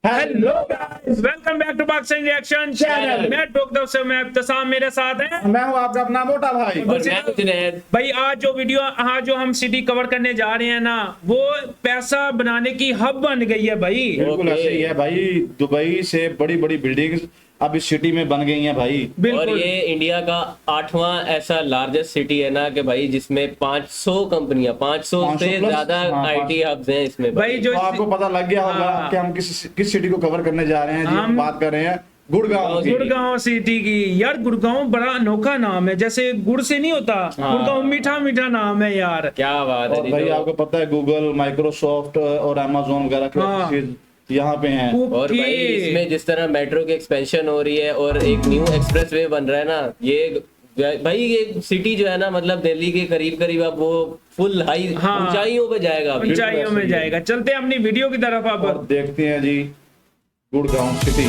Hello guys, welcome back to boxing reaction channel. मैं टोकदव से मैं इब्तिसाम, मेरे साथ है मैं हूं आपका अपना मोटा भाई। और मैं जुनैद। भाई आज जो हम सिटी कवर करने जा रहे हैं ना, वो पैसा बनाने की हब बन गई है भाई। बिल्कुल ऐसे ही है भाई। दुबई से बड़ी बड़ी बिल्डिंग्स अब इस सिटी में बन गई हैं भाई। और बिल्कुल ये इंडिया का 8वां ऐसा लार्जेस्ट सिटी है ना कि भाई जिसमें 500 कंपनियां 500 से 500 प्लस, ज्यादा हाँ, आईटी हब्स हैं इसमें भाई जो तो आपको पता लग गया होगा हाँ। कि हम किस सिटी को कवर करने जा रहे हैं जी। हम हम बात कर रहे हैं गुड़गांव की। गुड़गांव सिटी की। यार गुड़गांव बड़ा अनोखा नाम है, जैसे गुड़ से नहीं होता। हाँ। गुड़गांव मीठा मीठा नाम है यार। क्या बात है और जी। भाई तो आपको पता है गूगल, माइक्रोसॉफ्ट और अमेजोन वगैरह की हाँ। ऑफिसेज यहाँ पे हैं। और भाई इसमें जिस तरह मेट्रो की एक्सपेंशन हो रही है और एक न्यू एक्सप्रेसवे बन रहा है ना, ये भाई ये सिटी जो है ना, मतलब दिल्ली के करीब करीब अब वो फुल हाई हाँ। ऊंचाइयों पे जाएगा अभी। ऊंचाइयों में जाएगा। चलते हैं अपनी वीडियो की तरफ और अब। देखते हैं जी गुड़गांव सिटी।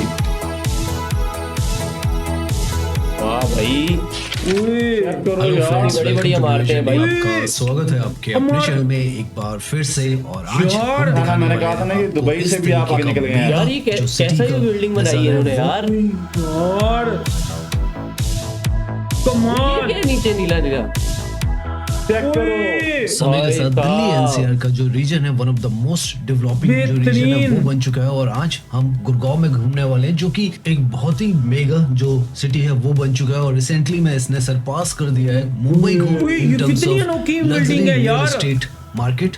वाह भाई, चेक करो हेलो यार। फ्रेंड्स, बड़ी-बड़ी इमारतें हैं भाई। आपका स्वागत है आपके अपने चैनल में एक बार फिर से। और आज यार, हम दिखाने मैंने वाले कहा था ना हैं कि आपको दुबई इस से भी आप तरीके आगे का निकल गए हैं। मेगा यार ये जो सिटी कैसा का ये बिल्डिंग बनाई है नजारा इन्होंने वो यार। और ये कमाल। क्या है नीचे नीला नीला? चेक करो। समय के भाई साथ दिल्ली साहब। एनसीआर का जो रीजन है one of the most developing जो रीजन है बेहतरीन। वो बन चुका है। और आज हम गुड़गांव में घूमने वाले हैं जो कि एक बहुत ही मेगा जो सिटी है वो बन चुका है। और रिसेंटली में इसने सरपास कर दिया है मुंबई को ओए, इन ये टर्म्स कितनी ऑफ अनोखी लग्जरी बिल्डिंग है रियल यार। Estate market.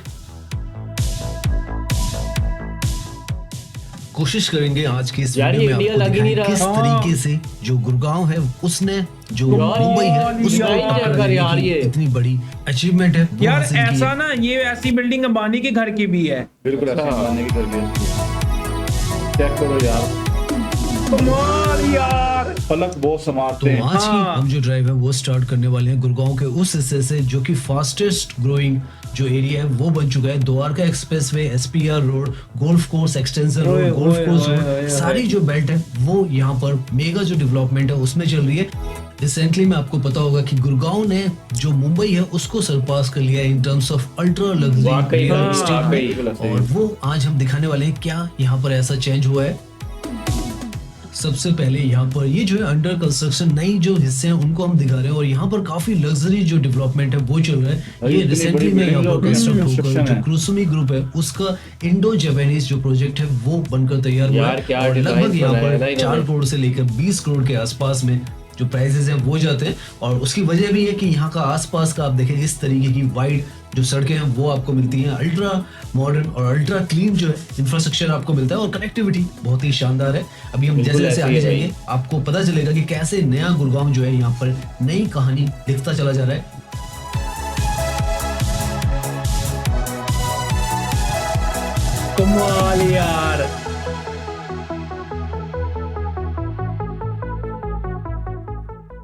कोशिश करेंगे आज की इस यार, वीडियो ये में इंडिया आपको लग ही नहीं दिखाएं किस रहा। तरीके से जो गुड़गांव है उसने जो यार, मुंबई है उसको यार, टक्कर देने यार, की ये। इतनी बड़ी अचीवमेंट है वो यार हासिल की ऐसा है। ना, ये ऐसी बिल्डिंग अंबानी के घर की भी है। बिल्कुल ऐसे अच्छा। बनाने की तरबियत। चेक करो यार, कमाल यार। फलक बहुत तो समारते हैं। आज की हाँ। हम जो ड्राइव है वो स्टार्ट करने वाले हैं गुड़गांव के उस हिस्से से जो कि फास्टेस्ट ग्रोइंग जो एरिया है वो बन चुका है। Dwarka expressway, SPR road, golf course extension ओए, रोड, गोल्फ ओए, कोर्स ओए, रोड, ओए, सारी जो बेल्ट है वो यहाँ पर मेगा जो डेवलपमेंट है उसमें चल रही है। रिसेंटली में आपको पता होगा कि गुड़गांव ने जो मुंबई है उसको सरपास कर लिया in terms of ultra luxury वाकई, रियल हाँ, एस्टेट वाकई। में। और वो आज हम दिखाने वाले हैं क्या यहाँ पर ऐसा चेंज हुआ है। सबसे पहले यहाँ पर ये जो है अंडर कंस्ट्रक्शन नई जो हिस्से हैं उनको हम दिखा रहे हैं। और यहाँ पर काफी लग्जरी जो डेवलपमेंट है वो चल रहा है। ये इतनी रिसेंटली बड़ी में यहाँ पर building कंस्ट्रक्ट होकर construction जो है। क्रूसुमी ग्रुप है उसका इंडो जापानीज जो प्रोजेक्ट है वो बनकर तैयार हुआ यार, है। क्या और design लगभग यहाँ बनाया है ना पर इन्होंने। 4 करोड़ से लेकर 20 करोड़ के आसपास में जो प्राइसेस हैं वो जाते हैं। और उसकी वजह भी है कि यहाँ का आसपास का आप देखें इस तरीके की वाइड जो सड़कें हैं वो आपको मिलती हैं। अल्ट्रा मॉडर्न और अल्ट्रा क्लीन जो है इंफ्रास्ट्रक्चर आपको मिलता है और कनेक्टिविटी बहुत ही शानदार है। अभी हम बिल्कुल जैसे जैसे ऐसे आगे ही है जाएंगे आपको पता चलेगा कि कैसे नया गुड़गांव जो है यहाँ पर नई कहानी लिखता चला जा रहा है। कमाल यार।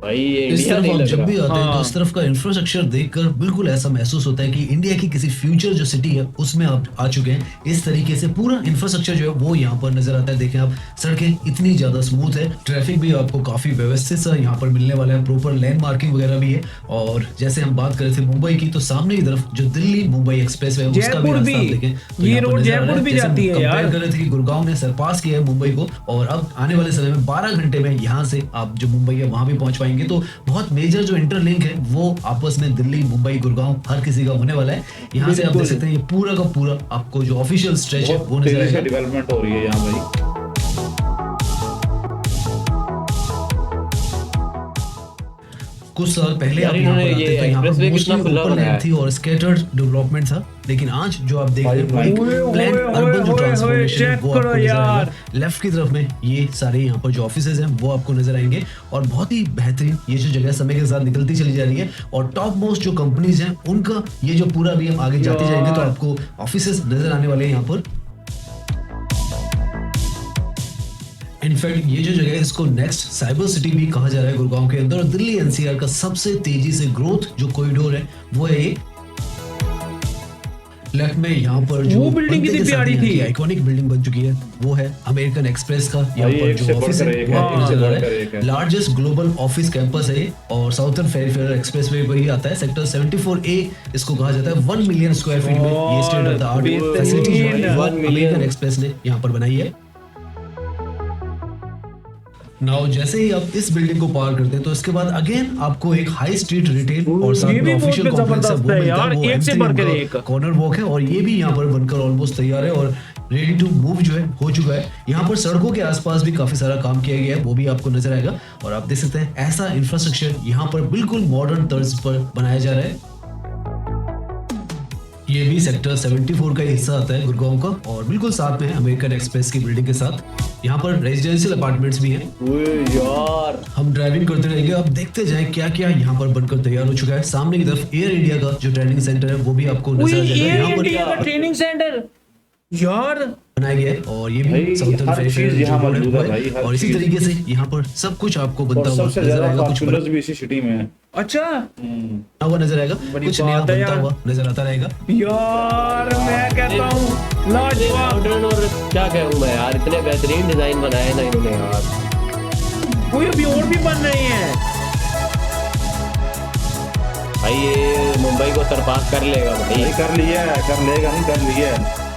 भाई ये इस इंडिया तरफ नहीं आप लग जब भी रहा। आते हैं तो हाँ। इस तरफ का इंफ्रास्ट्रक्चर देखकर बिल्कुल ऐसा महसूस होता है कि इंडिया की किसी फ्यूचर जो सिटी है उसमें आप आ चुके हैं। इस तरीके से पूरा इंफ्रास्ट्रक्चर जो है वो यहाँ पर नजर आता है। देखें आप, सड़कें इतनी ज्यादा स्मूथ है, ट्रैफिक भी आपको काफी व्यवस्थित सा यहाँ पर मिलने वाला है, प्रॉपर लेन मार्किंग वगैरह भी है। और जैसे हम बात कर रहे थे मुंबई की, तो सामने की तरफ जो दिल्ली मुंबई एक्सप्रेस है उसका भी जयपुर रास्ता आप भी। देखें तो ये यहाँ पर रोड नजर आ रहा जयपुर भी जैसे हम जाती है यार। compare कर रहे थे कि गुड़गांव ने सरपास किया है मुंबई को। और अब आने वाले समय में 12 घंटे में यहाँ से आप जो मुंबई है वहां भी पहुंच पाएंगे। तो बहुत मेजर जो इंटरलिंक है वो आपस में दिल्ली, मुंबई, गुड़गांव हर किसी का होने वाला है। यहाँ से आप देख सकते हैं ये पूरा का पूरा आपको जो ऑफिशियल स्ट्रेच है वो बहुत नजर तेजी से आएगा। डेवलपमेंट हो रही है यहाँ भाई। कुछ साल पहले यार, आप यहाँ इन्होंने पर आते ये तो यहाँ पर expressway कितना mostly खुला open बनाया lane थी और स्कैटर्ड डेवलपमेंट था। लेकिन आज जो आप देख रहे हैं वो एक ओए, ओए, प्लान ओए, अर्बन जो ओए, ट्रांसफॉर्मेशन है चेक वो करो आपको नजर यार। आएगा। लेफ्ट की तरफ में ये सारे यहाँ पर जो ऑफिसेज हैं वो आपको नजर आएंगे। और बहुत ही बेहतरीन ये जो जगह समय के साथ निकलती चली जा रही है। और टॉप मोस्ट जो कंपनीज हैं उनका ये जो पूरा भी हम आगे जाते जाएंगे तो आपको ऑफिसेज नजर आने वाले हैं यहाँ पर। इनफैक्ट ये जो जगह है इसको नेक्स्ट साइबर सिटी भी कहा जा रहा है गुड़गांव के अंदर। और दिल्ली एनसीआर का सबसे तेजी से ग्रोथ जो कॉरिडोर है वो है ये। लेफ्ट में यहाँ पर जो वो बिल्डिंग कितनी प्यारी थी। आइकॉनिक बिल्डिंग बन चुकी है वो है अमेरिकन एक्सप्रेस का यहाँ भाई, पर एक से जो ऑफिस है बढ़कर एक वो है, आपको एक से नजर आ बढ़कर रहा एक है। है। लार्जेस्ट ग्लोबल ऑफिस कैंपस है ये। और साउथर्न फेरीफेयर एक्सप्रेसवे वही आता है। सेक्टर 74A इसको कहा जाता है। 1 मिलियन स्क्वायर फीट में ये स्टेट ऑफ द आर्ट बेहतरीन। फैसिलिटी 1 मिलियन अमेरिकन एक्सप्रेस ने यहाँ पर बनाई है। नाउ जैसे ही आप इस बिल्डिंग को पार करते हैं तो इसके बाद अगेन आपको एक हाई स्ट्रीट रिटेल और साथ ये भी में बहुत ऑफिशियल कॉम्प्लेक्स है वो जबरदस्त है मिलता यार, है। वो एक से M3 बढ़कर का एक। कॉर्नर वॉक है और ये भी यहाँ पर बनकर ऑलमोस्ट तैयार है और रेडी टू मूव जो है हो चुका है। यहाँ पर सड़कों के आसपास भी काफी सारा काम किया गया है, वो भी आपको नजर आएगा। और आप देख सकते हैं ऐसा इंफ्रास्ट्रक्चर यहाँ पर बिल्कुल मॉडर्न तर्ज पर बनाया जा रहा है। ये भी सेक्टर 74 का हिस्सा आता है गुड़गांव का और बिल्कुल साथ में है अमेरिकन एक्सप्रेस की बिल्डिंग के साथ। यहाँ पर रेजिडेंशियल अपार्टमेंट्स भी हैं। ओए यार हम ड्राइविंग करते रहेंगे, अब देखते जाएं क्या क्या यहाँ पर बनकर तैयार हो चुका है। सामने की तरफ एयर इंडिया का जो ट्रेनिंग सेंटर है वो भी आपको नजर आ जाएगा। एयर यहाँ पर इंडिया का ट्रेनिंग सेंटर यार, बनाया गया है और ये भी भाई, साउथर्न हर चीज यहाँ मौजूद है भाई, हर और इसी चीज। तरीके से यहाँ पर सब कुछ आपको बनता और हुआ सबसे नजर ज्यादा आएगा। कुछ पॉपुलर्स भी इसी सिटी में है। अच्छा बना हुआ नजर आएगा, बड़ी कुछ नया बात है बनता यार। हुआ नजर आता रहेगा। यार मैं कहता हूँ लाजवाब। मॉडर्न और क्या कहूँ मैं यार, इतने बेहतरीन डिजाइन बनाए ना इन्होंने यार। कोई अभी और भी बन रहे हैं। भाई ये मुंबई को सरपास कर लेगा भाई। भाई कर लिया है, कर लेगा नहीं, कर लिया है।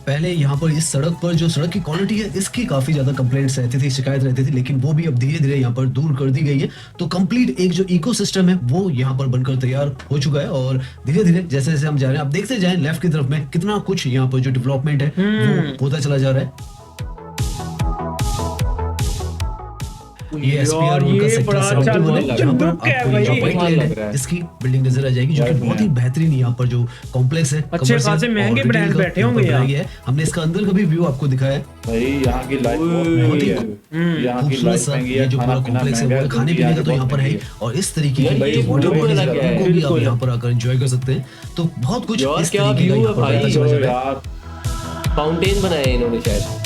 पहले यहाँ पर इस सड़क पर जो सड़क की क्वालिटी है इसकी काफी ज्यादा कंप्लेंट्स रहती थी, शिकायत रहती थी, लेकिन वो भी अब धीरे धीरे यहाँ पर दूर कर दी गई है। तो कंप्लीट एक जो इकोसिस्टम है वो यहाँ पर बनकर तैयार हो चुका है और धीरे धीरे जैसे जैसे हम जा रहे हैं आप देखते जाएं लेफ्ट की तरफ में कितना कुछ यहाँ पर जो डेवलपमेंट है वो होता चला जा रहा है। ये SPR रोड का ये सेक्टर बड़ा अच्छा 71 है, लग जहाँ पर लुक है आपको भाई। ये जो व्हाइट लैंड लग रहा है है। इसकी बिल्डिंग नजर आ जाएगी जो कि White बहुत ही land। बेहतरीन यहाँ पर जो कॉम्प्लेक्स है अच्छे commercial खासे और महंगे retail ब्रांड का बैठे यहाँ पर होंगे बनाया यहाँ। गया है। हमने इसका अंदर का भी व्यू आपको दिखाया है। भाई यहाँ की लाइफ बहुत महंगी है, यहाँ की खूबसूरत लाइफ सा महंगी ये है, जो खाना पूरा पीना कॉम्प्लेक्स है महंगा वो है, खाने दूध पीने का तो बहुत यहाँ पर है महंगी ही और इस तरीके यार की ये जो वाटर बिल्कुल बॉडीज अलग है, है उनको भी आप बिल्कुल। यहाँ पर आकर एंजॉय कर सकते हैं। तो बहुत कुछ यार इस क्या तरीके का view यहाँ है पर भाई, पता चला जा है रहा है। यार। फाउंटेन बनाए इन्होंने शायद।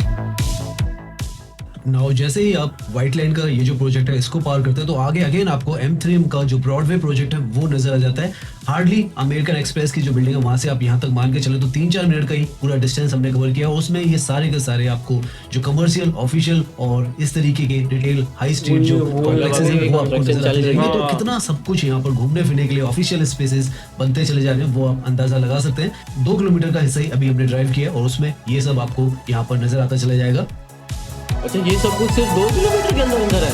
नाउ जैसे ही आप व्हाइट लाइन का ये जो प्रोजेक्ट है इसको पार करते हैं तो आगे अगेन आपको M3 का जो ब्रॉडवे प्रोजेक्ट है वो नजर आ जाता है। हार्डली अमेरिकन एक्सप्रेस की जो बिल्डिंग है वहां से आप यहाँ तक मान के चले तो 3-4 मिनट का ही पूरा डिस्टेंस हमने कवर किया और उसमें ये सारे के सारे आपको जो कमर्शियल ऑफिशियल और इस तरीके के रिटेल हाई स्ट्रीट जो कॉम्प्लेक्सेस हैं वो आपको नजर आते जाएंगे। तो कितना सब कुछ यहाँ पर घूमने फिरने के लिए ऑफिशियल स्पेसेस बनते चले जा रहे हैं वो आप अंदाजा लगा सकते हैं। 2 किलोमीटर का हिस्सा ही अभी हमने ड्राइव किया और उसमें ये सब आपको यहाँ पर नजर आता चला जाएगा। अच्छा ये सब कुछ सिर्फ 2 किलोमीटर के अंदर अंदर है।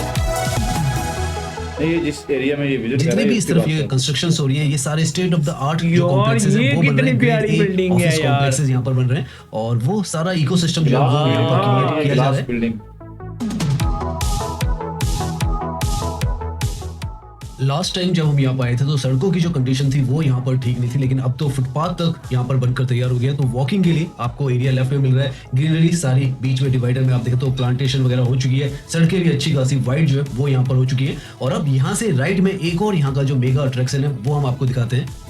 नहीं, ये जिस एरिया में ये विजिट कर जितने रहे हैं भी इस इसकी तरफ बात ये है। कंस्ट्रक्शन हो रही है ये सारे स्टेट ऑफ द आर्ट जो यार, कॉम्प्लेक्सेस ये हैं वो बन रहे कितनी हैं। प्यारी building है ऑफिस यार। कॉम्प्लेक्सेस यहाँ पर बन रहे हैं और वो सारा इकोसिस्टम जो है वो यहाँ पर क्रिएट किया जा रहा ग्लास है। बिल्डिंग। लास्ट टाइम जब हम यहाँ पर आए थे तो सड़कों की जो कंडीशन थी वो यहाँ पर ठीक नहीं थी, लेकिन अब तो फुटपाथ तक यहाँ पर बनकर तैयार हो गया है। तो वॉकिंग के लिए आपको एरिया लेफ्ट में मिल रहा है, ग्रीनरी सारी बीच में डिवाइडर में आप देखें तो प्लांटेशन वगैरह हो चुकी है, सड़कें भी अच्छी खासी वाइड जो है वो यहाँ पर हो चुकी है। और अब यहाँ से राइट में एक और यहाँ का जो मेगा अट्रैक्शन है वो हम आपको दिखाते हैं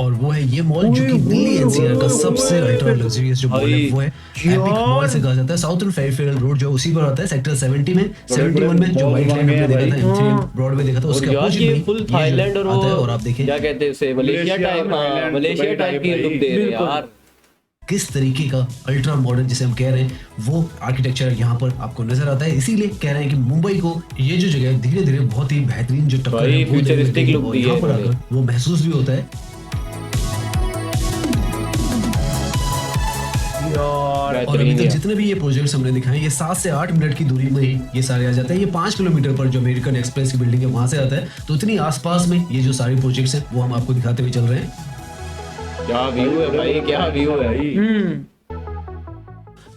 और वो है ये मॉल जो कि दिल्ली NCR का सबसे अल्ट्रा लग्जरियस जो मॉल है वो है एपिक मॉल से कहा जाता है। साउथर्न फेयरफील्ड रोड जो उसी पर आता है सेक्टर 70 में 71 में जो व्हाइट लाइन हमने देखा था M3 ब्रॉडवे देखा था और उसके यार अपोजिट ये में फुल ये जो थाईलैंड और आता है और वो आप देखें क्या कहते हैं उसे मलेशिया टाइप, हाँ मलेशिया टाइप की लुक दे रहे हैं यार। किस तरीके का अल्ट्रा मॉडर्न जिसे हम कह रहे हैं वो आर्किटेक्चर यहाँ पर आपको नजर आता है। इसीलिए कह रहे हैं कि मुंबई को ये जो जगह धीरे धीरे बहुत ही बेहतरीन जो टक्कर भाई है वो देने futuristic लगी है look और दी है यहाँ पर इन्होंने। आकर वो महसूस भी होता है। और अभी बेहतरीन तक है। जितने भी ये प्रोजेक्ट्स हमने दिखाए ये 7 से 8 मिनट की दूरी में ही ये सारे आ जाते हैं। ये 5 किलोमीटर पर जो अमेरिकन एक्सप्रेस की बिल्डिंग है वहां से आता है। तो इतनी आसपास में ये जो सारे प्रोजेक्ट्स हैं वो हम आपको दिखाते हुए चल रहे हैं। क्या व्यू है भाई, क्या व्यू है।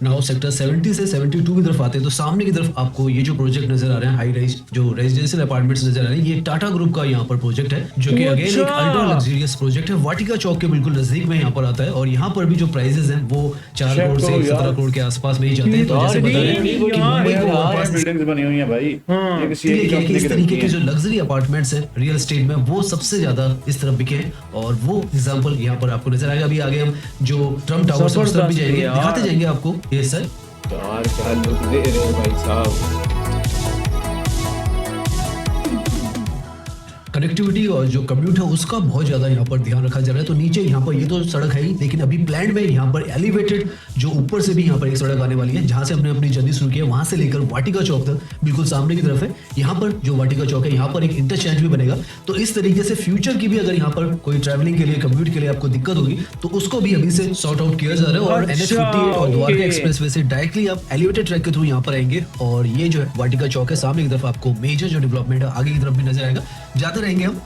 नाउ सेक्टर 70 से 72 की तरफ आते हैं तो सामने की तरफ आपको ये जो प्रोजेक्ट नजर आ रहे हैं हाई राइज जो रेजिडेंशियल अपार्टमेंट्स नजर आ रहे हैं ये टाटा ग्रुप का यहाँ पर प्रोजेक्ट है जो कि अगेन एक अल्ट्रा लग्जरियस प्रोजेक्ट है। वाटिका चौक के बिल्कुल नजदीक में यहाँ पर आता है और यहाँ पर भी जो प्राइजेस हैं वो 4 करोड़ से 17 करोड़ के आसपास में ही जाते हैं। तो जैसे बता रहे हैं कि मुंबई को वापस बिल्डिंग्स बनी हुई हैं भाई, ये किसी एक इसलिए कि कंपनी इस की तरीके रखी के हैं। जो लग्जरी अपार्टमेंट्स हैं रियल एस्टेट में वो सबसे ज्यादा इस तरफ बिके हैं और वो एग्जांपल यहाँ पर आपको नजर आएगा। अभी आगे हम जो ट्रम्प टावर से उस तरफ भी जाएंगे, दिखाते जाएंगे आपको ये सर। यार क्या लुक दे रहे हैं भाई साहब। कनेक्टिविटी और जो कम्यूट है उसका बहुत ज्यादा यहाँ पर ध्यान रखा जा रहा है। तो नीचे यहाँ पर ये तो सड़क है ही, लेकिन अभी प्लान में यहाँ पर एलिवेटेड जो ऊपर से भी यहाँ पर एक सड़क आने वाली है, जहाँ से हमने अपनी जर्नी शुरू की है वहां से लेकर वाटिका चौक तक बिल्कुल सामने की तरफ है। यहाँ पर जो वाटिका चौक है यहाँ पर एक इंटरचेंज भी बनेगा। तो इस तरीके से फ्यूचर की भी अगर यहाँ पर कोई ट्रैवलिंग के लिए कम्यूट के लिए आपको दिक्कत होगी तो उसको भी अभी से सॉर्ट आउट किया जा रहा है। और NH58 और द्वारका एक्सप्रेसवे से डायरेक्टली आप एलिवेटेड ट्रैक के थ्रू यहाँ पर आएंगे और ये जो है वाटिका चौक है सामने की तरफ आपको मेजर जो डेवलपमेंट है आगे की तरफ भी नजर आएगा। जाते रहेंगे हम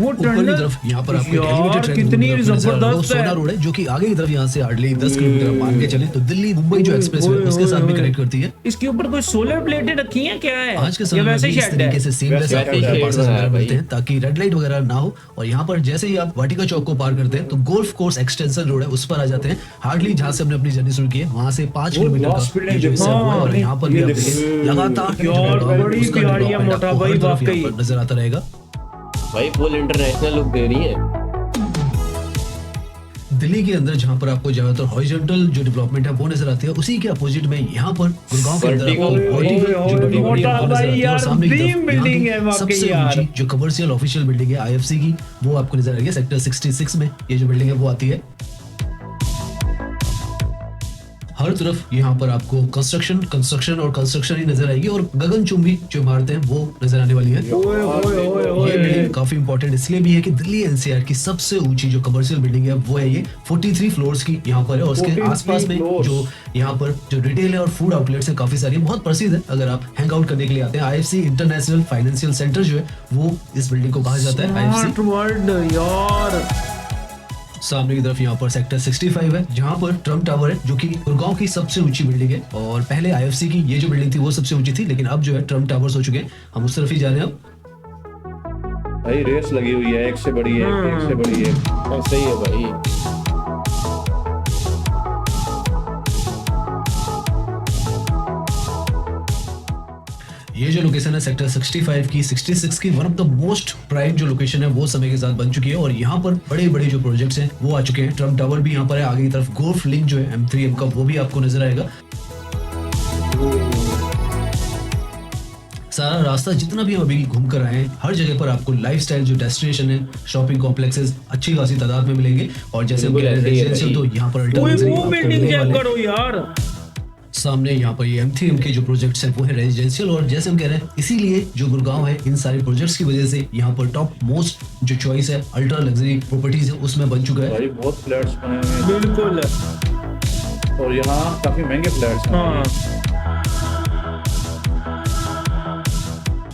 वो ऊपर की टनल तरफ यहाँ पर आपको यार, एलिवेटेड ट्रैक कितनी जबरदस्त है। सोना रोड है जो कि आगे की तरफ यहाँ से हार्डली 10 किलोमीटर मान के चले तो दिल्ली मुंबई जो एक्सप्रेस है उसके साथ भी कनेक्ट करती है। इसके ऊपर कोई सोलर प्लेटें रखी हैं क्या है? आज के ये समय में वैसे भी ही इस शेड है। तरीके से सेमलेस वैसे आपको ही पासेस शेड वगैरह है मिलते भाई। हैं ताकि रेड लाइट वगैरह ना हो। और यहाँ पर जैसे ही आप वाटिका चौक को पार करते हैं तो गोल्फ कोर्स एक्सटेंशन रोड है उस पर आ जाते हैं। हार्डली जहाँ से हमने अपनी जर्नी शुरू की है वहां से 5 किलोमीटर last का building ये जो हिस्सा हुआ है और देखो। यहाँ पर भी ये आप देखो। देखें लगातार यार, जो है बड़ी उसका प्यारी है development मोटा आपको भाई, हर तरफ वाकई। यहाँ पर नजर आता रहेगा। भाई फुल इंटरनेशनल लुक दे रही है। दिल्ली के अंदर जहाँ पर आपको ज्यादातर हॉरिजॉन्टल जो डेवलपमेंट है वो नजर आती है, उसी के अपोजिट में यहाँ पर गुड़गांव के अंदर आपको Vertical, vertical जो ओए, डेवलपमेंट है वो मोटा नजर भाई आती है। और यार, सामने की dream तरफ building यहाँ है की वाकई सबसे यार। ऊंची जो कमर्शियल ऑफिशियल बिल्डिंग है IFC की वो आपको नजर आ रही है। सेक्टर 66 में ये जो बिल्डिंग है वो आती है। हर तरफ यहाँ पर आपको कंस्ट्रक्शन और कंस्ट्रक्शन ही नजर आएगी और गगनचुंबी जो इमारतें हैं वो नजर आने वाली है। ओए ओए ओए ये ओए बिल्डिंग काफी इंपॉर्टेंट इसलिए भी है कि दिल्ली NCR की सबसे ऊंची जो कमर्शियल बिल्डिंग है वो है ये 43 फ्लोर्स की यहाँ पर है। और उसके 43 आसपास में floors। जो यहाँ पर जो रिटेल है और फूड आउटलेट्स है काफी सारी बहुत प्रसिद्ध है। अगर आप हैंग आउट करने के लिए आते हैं IFC इंटरनेशनल फाइनेंशियल सेंटर जो है वो इस बिल्डिंग को कहा जाता है IFC। स्मार्ट वर्ल्ड यार। सामने की तरफ यहाँ पर सेक्टर 65 है जहाँ पर ट्रम्प टावर है जो कि गुड़गांव की सबसे ऊंची बिल्डिंग है। और पहले IFC की ये जो बिल्डिंग थी वो सबसे ऊंची थी, लेकिन अब जो है ट्रम्प टावर्स हो चुके हैं। हम उस तरफ ही जा रहे हैं अब। भाई रेस लगी हुई है, एक से बड़ी है, एक से बड़ी है। ऐसा ही है भाई। ये जो लोकेशन है सेक्टर 65 की 66 की one of the most prime जो लोकेशन है वो समय के साथ बन चुकी है। और यहाँ पर बड़े बड़े जो प्रोजेक्ट्स हैं वो आ चुके हैं। ट्रम्प टावर भी यहाँ पर है। आगे की तरफ गोल्फ लिंक जो है M3M का वो भी आपको नजर आएगा। सारा रास्ता जितना भी हम अभी घूम कर आए हैं हर जगह पर आपको लाइफस्टाइल जो डेस्टिनेशन है शॉपिंग कॉम्प्लेक्सेस अच्छी खासी तादाद में मिलेंगे। और जैसे हम कह रहे हैं बिल्कुल ऐसे ही है रेजिडेंशियल तो भाई। यहाँ पर अल्टर ओए लग्जरी वो आपको बिल्डिंग मिलने चेक वाले हैं। करो यार। सामने यहाँ पर ये M3M के जो प्रोजेक्ट्स हैं वो है रेजिडेंशियल। और जैसे हम कह रहे हैं इसीलिए जो गुड़गांव है इन सारे प्रोजेक्ट्स की वजह से यहाँ पर टॉप मोस्ट जो चॉइस है अल्ट्रा लग्जरी प्रॉपर्टीज है उसमें बन चुका है। भाई बहुत फ्लैट्स बने हुए बिल्कुल। हैं और यहाँ काफी महंगे फ्लैट्स हैं। हाँ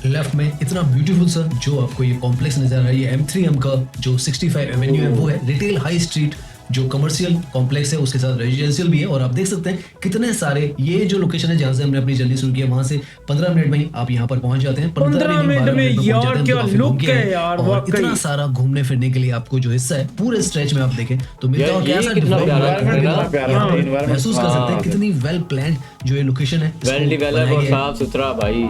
लेफ्ट में इतना ब्यूटीफुल सा जो आपको ये कॉम्प्लेक्स नजर आ रहा है ये M3M का जो 65 एवेन्यू है वो है रिटेल हाई स्ट्रीट जो कमर्शियल कॉम्प्लेक्स है उसके साथ रेजिडेंशियल भी है। और आप देख सकते हैं कितने सारे ये जो लोकेशन है जहां से हमने अपनी जर्नी शुरू की है वहां से 15 मिनट में ही आप यहाँ पर पहुंच जाते हैं। 15 मिनट 12 में पहुंच यार, जाते हैं, क्या तो काफी look घूम के है आए। यार, और वाकई। इतना सारा घूमने फिरने के लिए आपको जो हिस्सा है पूरे स्ट्रेच में आप देखें तो मिलता है। और ये कैसा कितना development प्यारा है, है ना? कितना प्यारा हाँ, है, environment। महसूस कर सकते हैं हाँ, कितनी वेल प्लान्ड जो ये लोकेशन है इसको वेल डेवलप बनाया और गया है। साफ सुथरा भाई।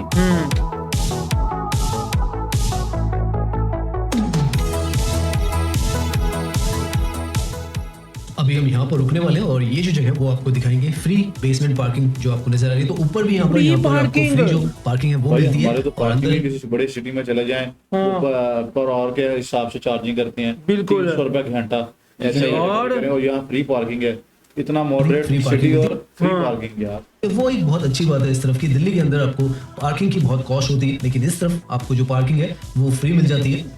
अभी हम यहाँ पर रुकने वाले हैं और ये जो जगह है वो आपको दिखाएंगे फ्री बेसमेंट पार्किंग जो आपको नजर आ रही है। तो ऊपर भी यहाँ पर Free आपको parking? फ्री जो पार्किंग है वो भाई मिलती है। हमारे तो और पार्किंग अंदर किसी बड़े सिटी में चले जाएं पर और के हिसाब से चार्जिंग करते हैं। बिल्कुल। 300 रुपए घंटा ऐसे ही और- और यहाँ फ्री पार्किंग है। इतना मॉडरेट Free सिटी parking और फ्री हाँ। पार्किंग यार। वो एक बहुत अच्छी बात है इस तरफ की। दिल्ली के अंदर आपको पार्किंग की बहुत कॉस्ट होती है लेकिन इस तरफ आपको जो पार्किंग है वो फ्री मिल जाती है।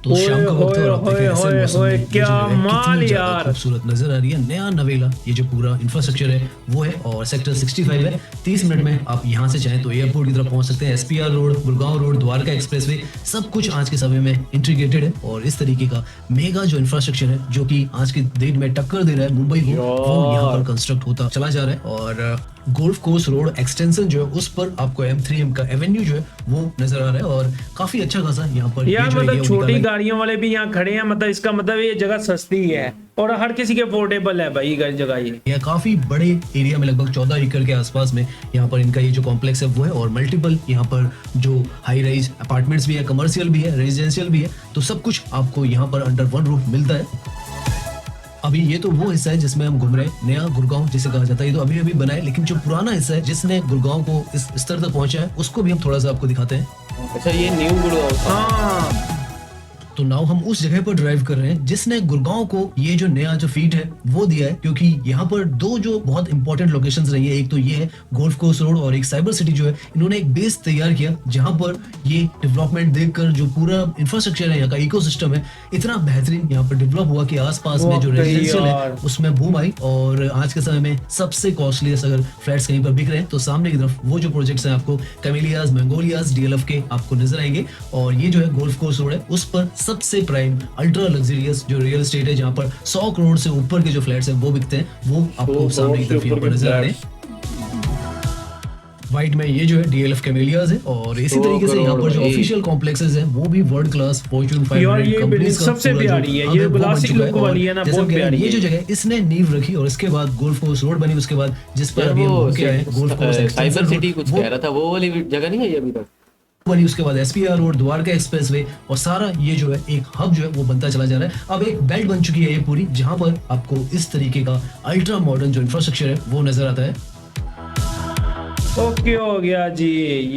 तो शाम का वक्त है और आप देखें ऐसे ओए, मौसम ओए, में ये क्या जो है माल कितनी ज्यादा यार। खूबसूरत नजर आ रही है। नया नवेला ये जो पूरा इंफ्रास्ट्रक्चर है वो है और सेक्टर 65 है। 30 मिनट में आप यहाँ से चाहें तो एयरपोर्ट की तरफ पहुंच सकते हैं। SPR road, Gurgaon road, Dwarka expressway सब कुछ आज के समय में इंटीग्रेटेड है। और इस तरीके का मेगा जो इंफ्रास्ट्रक्चर है जो कि आज के डेट में टक्कर दे रहा है मुंबई को वो यहाँ पर कंस्ट्रक्ट होता चला जा रहा है। और गोल्फ कोर्स रोड एक्सटेंशन जो है उस पर आपको M3M का एवेन्यू जो है वो नजर आ रहा है और काफी अच्छा खासा यहाँ पर यार ये जो मतलब एरिया छोटी निकाला है। गाड़ियों वाले भी यहाँ खड़े हैं। मतलब इसका मतलब ये जगह सस्ती है और हर किसी के अफोर्डेबल है भाई जगह ये। यह काफी बड़े एरिया में लगभग 14 एकड़ के आसपास में यहाँ पर इनका ये जो कॉम्प्लेक्स है वो है। और मल्टीपल यहाँ पर जो हाई राइज अपार्टमेंट्स भी है, कमर्शियल भी है, रेजिडेंशियल भी है। तो सब कुछ आपको यहाँ पर अंडर वन रूफ मिलता है। अभी ये तो वो हिस्सा है जिसमें हम घूम रहे हैं, नया गुड़गांव जिसे कहा जाता है। ये तो अभी अभी बना है, लेकिन जो पुराना हिस्सा है जिसने गुड़गांव को इस स्तर तक पहुंचा है, उसको भी हम थोड़ा सा आपको दिखाते हैं। अच्छा, ये न्यू गुड़गांव था। हाँ तो नाउ हम उस जगह पर ड्राइव कर रहे हैं जिसने गुड़गांव को ये जो नया जो फीड है वो दिया है, क्योंकि यहाँ पर दो जो बहुत इंपॉर्टेंट लोकेशंस रही है, एक तो ये है गोल्फ कोर्स रोड और एक साइबर सिटी जो है, इन्होंने एक बेस तैयार किया जहां पर ये डेवलपमेंट देखकर जो पूरा इंफ्रास्ट्रक्चर है, यहाँ का इकोसिस्टम है, इतना बेहतरीन यहाँ पर डेवलप हुआ कि आसपास में जो रेजिडेंशियल है उसमें बूम आई। और आज के समय में सबसे कॉस्टलीस्ट अगर फ्लैट्स कहीं पर बिक रहे हैं तो सामने की तरफ वो जो प्रोजेक्ट्स हैं आपको कैमेलियाज, मैंगोलियाज, डीएलएफ के आपको नजर आएंगे। और ये जो है गोल्फ कोर्स रोड है, उस पर सबसे प्राइम अल्ट्रा लग्जरियस जो रियल एस्टेट है, जहां पर 100 करोड़ से ऊपर के जो फ्लैट्स हैं वो बिकते हैं, वो आपको सामने की तरफ यहाँ पर नजर आ रहे हैं। वाइट में ये जो है डीएलएफ कैमेलियाज है, और इसी तरीके से यहाँ पर जो ऑफिशियल कॉम्प्लेक्सेस हैं वो भी वर्ल्ड क्लास फॉर्च्यून 500 कंपनीज का सबसे प्यारी है, ये क्लासिक लुक वाली है ना, बहुत प्यारी। ये जो जगह इसने नींव रखी और इसके बाद गोल्फ कोर्स रोड बनी, उसके बाद जिस पर अभी हम घूम के आए गोल्फ कोर्स साइबर सिटी कुछ कह रहा था, वो वाली जगह नहीं है अभी तक बनी, उसके बाद एसपीआर रोड, द्वारका एक्सप्रेसवे, और सारा ये जो है एक हब जो है वो बनता चला जा रहा है। अब एक बेल्ट बन चुकी है ये पूरी, जहां पर आपको इस तरीके का अल्ट्रा मॉडर्न जो इंफ्रास्ट्रक्चर है वो नजर आता है। ओके हो गया जी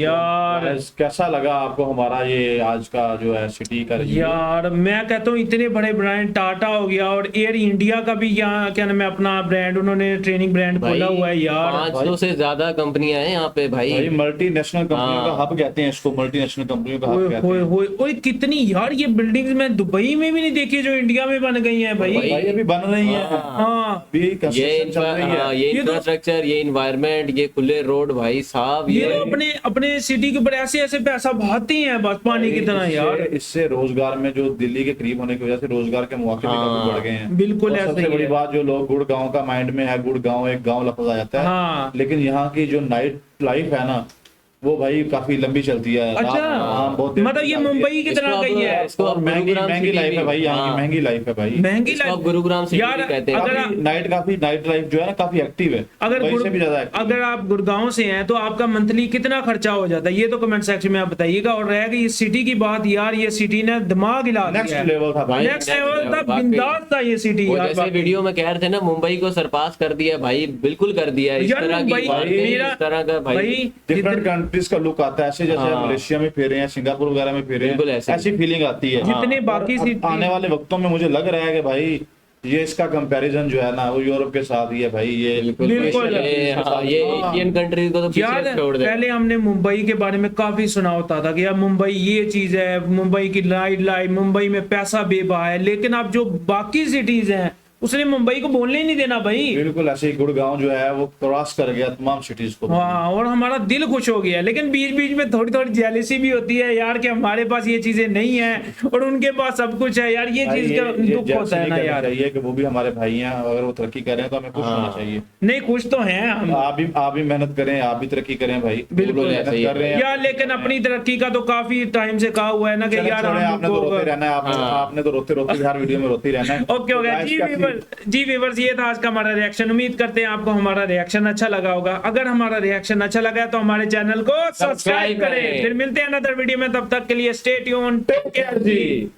यार। कैसा लगा आपको हमारा ये आज का जो है सिटी का रिव्यू? यार मैं कहता हूँ इतने बड़े ब्रांड, टाटा हो गया और एयर इंडिया का भी यहाँ क्या नाम है अपना ब्रांड, उन्होंने ट्रेनिंग ब्रांड खोला हुआ है यार। 500 से ज्यादा कंपनियां हैं यहाँ पे भाई मल्टीनेशनल कंपनियों का हब कहते हैं इसको, मल्टीनेशनल कंपनियों का हब कहते हैं। ओए कितनी यार ये बिल्डिंग्स में दुबई में भी नहीं देखी जो इंडिया में बन गई हैं भाई। भाई अभी बन रही है। हाँ अभी कंस्ट्रक्शन चल रही है। ये इंफ्रास्ट्रक्चर, ये इन्वायरमेंट, ये खुले रोड भाई साहब, ये अपने अपने सिटी के ऊपर ऐसे ऐसे पैसा बहाते हैं बस पानी की तरह यार। इससे रोजगार में जो दिल्ली के करीब होने की वजह से रोजगार के मौके भी काफी बढ़ गए हैं। बिल्कुल और ऐसा सबसे ही बड़ी है। बात जो लोग गुड़गांव का माइंड में है, गुड़गांव एक गांव लफज आ जाता है, हाँ। लेकिन यहाँ की जो नाइट लाइफ है ना वो भाई काफी लंबी चलती है। अच्छा बहुत मतलब ये मुंबई की तरह गई है। इसको अब महंगी गुरुग्राम महंगी सिटी लाइफ है भी- भाई, यहाँ की हाँ। महंगी लाइफ है भाई। महंगी इसको अब लाइफ गुरुग्राम सिटी यार, भी कहते हैं। अगर काफी नाइट लाइफ जो है ना काफी एक्टिव है, अगर वहीं से भी ज्यादा active अगर आप गुड़गांव से हैं तो आपका मंथली कितना खर्चा हो जाता है ये तो कमेंट सेक्शन में आप बताइएगा। और रह गई इस सिटी की बात यार, ये सिटी ने दिमाग हिला दिया नेक्स्ट है। लेवल था भाई। नेक्स्ट लेवल था, वाकई। बिंदास था ये सिटी वो यार। जैसे वीडियो में कह रहे थे ना, मुंबई को सरपास कर दिया भाई, बिल्कुल कर दिया है। इस यार तरह की मुंबई बातें, मेरा इस तरह का भाई डिफरेंट कंट्रीज का लुक आता है, ऐसे जैसे हाँ। मलेशिया में फिरे हैं, सिंगापुर वगैरह में फिरे बिल्कुल हैं, ऐसे। ऐसी फीलिंग आती है। जितने बाकी और अब सिटी आने वाले वक्तों में मुझे लग रहा है कि भाई ये इसका कंपैरिजन जो है ना वो यूरोप के साथ ही है भाई। ये बिल्कुल। ये एशियन कंट्रीज को तो यार पीछे छोड़ दे। पहले हमने मुंबई के बारे में काफी सुना होता था कि यार मुंबई ये चीज है, मुंबई की नाइट लाइफ, मुंबई में पैसा बेबा है, लेकिन अब जो बाकी सिटीज हैं उसने मुंबई को बोलने ही नहीं देना भाई। बिल्कुल ऐसे ही गुड़गांव जो है वो क्रॉस कर गया तमाम सिटीज को। हाँ, और हमारा दिल खुश हो गया, लेकिन बीच बीच में थोड़ी थोड़ी जेलसी भी होती है यार कि हमारे पास ये चीजें नहीं है और उनके पास सब कुछ है यार। ये भाई चीज का ये दुख होता है ना करनी यार। चाहिए कि वो भी हमारे भाई हैं, अगर वो तरक्की कर रहे हैं तो हमें खुश होना चाहिए। नहीं खुश तो हैं हम आप भी मेहनत करें, आप भी तरक्की करें भाई। बिल्कुल मेहनत ऐसे ही कर रहे हैं यार, लेकिन अपनी तरक्की का तो काफी टाइम से कहा हुआ है ना कि चलें, यार छोड़ें, आपने तो रोते हमको। रहना है, आपने तो रोते रोते हर वीडियो में रोते ही रहना है। ओके हो गया जी व्यूअर्स, ये था आज का हमारा रिएक्शन। उम्मीद करते हैं आपको हमारा रिएक्शन अच्छा लगा होगा। अगर हमारा रिएक्शन अच्छा लगा तो हमारे चैनल को सब्सक्राइब करें। फिर मिलते हैं अनदर वीडियो में, तब तक के लिए स्टे ट्यून्ड, टेक केयर जी।